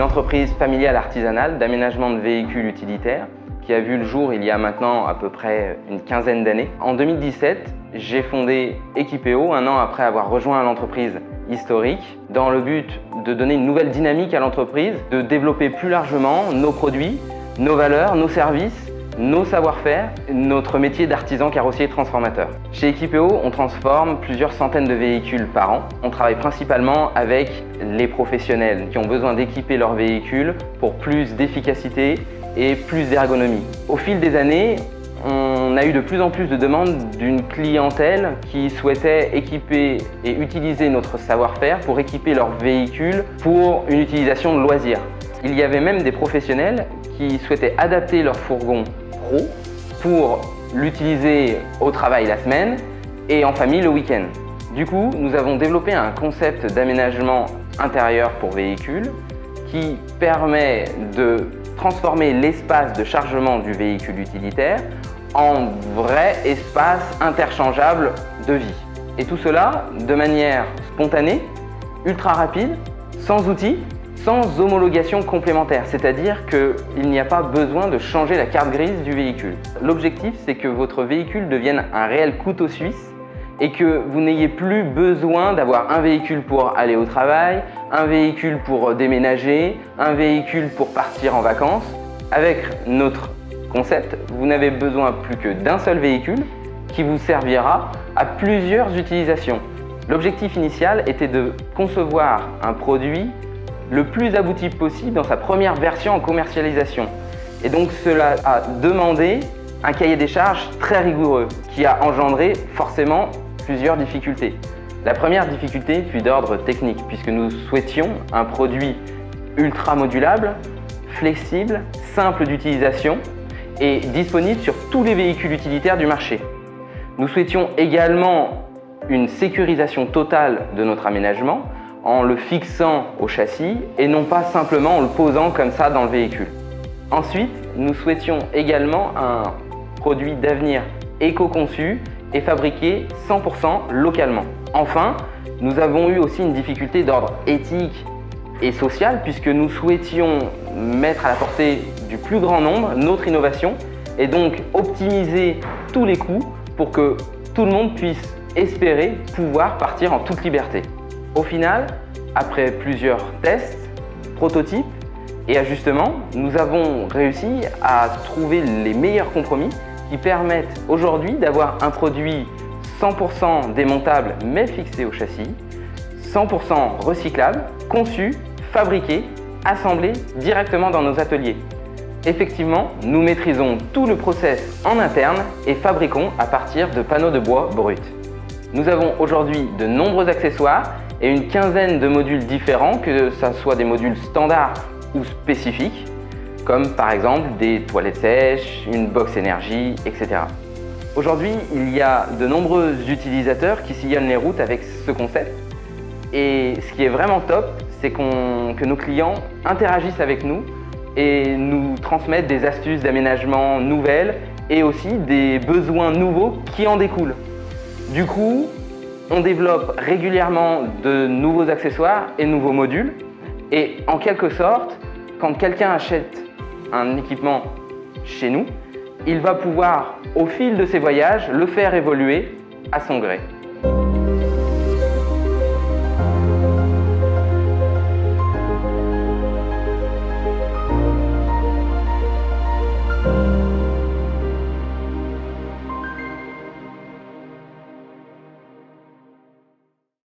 entreprise familiale artisanale d'aménagement de véhicules utilitaires qui a vu le jour il y a maintenant à peu près une quinzaine d'années. En 2017, j'ai fondé Equipeo, un an après avoir rejoint l'entreprise historique, dans le but de donner une nouvelle dynamique à l'entreprise, de développer plus largement nos produits, nos valeurs, nos services, nos savoir-faire, notre métier d'artisan carrossier transformateur. Chez Equipeo, on transforme plusieurs centaines de véhicules par an. On travaille principalement avec les professionnels qui ont besoin d'équiper leurs véhicules pour plus d'efficacité et plus d'ergonomie. Au fil des années, on a eu de plus en plus de demandes d'une clientèle qui souhaitait équiper et utiliser notre savoir-faire pour équiper leurs véhicules pour une utilisation de loisir. Il y avait même des professionnels qui souhaitaient adapter leur fourgon pro pour l'utiliser au travail la semaine et en famille le week-end. Du coup, nous avons développé un concept d'aménagement intérieur pour véhicules qui permet de transformer l'espace de chargement du véhicule utilitaire en vrai espace interchangeable de vie. Et tout cela de manière spontanée, ultra rapide, sans outils, sans homologation complémentaire, c'est-à-dire qu'il n'y a pas besoin de changer la carte grise du véhicule. L'objectif, c'est que votre véhicule devienne un réel couteau suisse et que vous n'ayez plus besoin d'avoir un véhicule pour aller au travail, un véhicule pour déménager, un véhicule pour partir en vacances. Avec notre concept, vous n'avez besoin plus que d'un seul véhicule qui vous servira à plusieurs utilisations. L'objectif initial était de concevoir un produit le plus abouti possible dans sa première version en commercialisation. Et donc cela a demandé un cahier des charges très rigoureux qui a engendré forcément plusieurs difficultés. La première difficulté fut d'ordre technique puisque nous souhaitions un produit ultra modulable, flexible, simple d'utilisation et disponible sur tous les véhicules utilitaires du marché. Nous souhaitions également une sécurisation totale de notre aménagement en le fixant au châssis et non pas simplement en le posant comme ça dans le véhicule. Ensuite, nous souhaitions également un produit d'avenir éco-conçu et fabriqué 100% localement. Enfin, nous avons eu aussi une difficulté d'ordre éthique et social puisque nous souhaitions mettre à la portée du plus grand nombre notre innovation et donc optimiser tous les coûts pour que tout le monde puisse espérer pouvoir partir en toute liberté. Au final, après plusieurs tests, prototypes et ajustements, nous avons réussi à trouver les meilleurs compromis qui permettent aujourd'hui d'avoir un produit 100% démontable mais fixé au châssis, 100% recyclable, conçu, fabriqué, assemblé directement dans nos ateliers. Effectivement, nous maîtrisons tout le process en interne et fabriquons à partir de panneaux de bois bruts. Nous avons aujourd'hui de nombreux accessoires et une quinzaine de modules différents, que ce soit des modules standards ou spécifiques, comme par exemple des toilettes sèches, une box énergie, etc. Aujourd'hui, il y a de nombreux utilisateurs qui sillonnent les routes avec ce concept. Et ce qui est vraiment top, c'est que nos clients interagissent avec nous et nous transmettent des astuces d'aménagement nouvelles et aussi des besoins nouveaux qui en découlent. Du coup, on développe régulièrement de nouveaux accessoires et nouveaux modules. Et en quelque sorte, quand quelqu'un achète un équipement chez nous, il va pouvoir, au fil de ses voyages, le faire évoluer à son gré.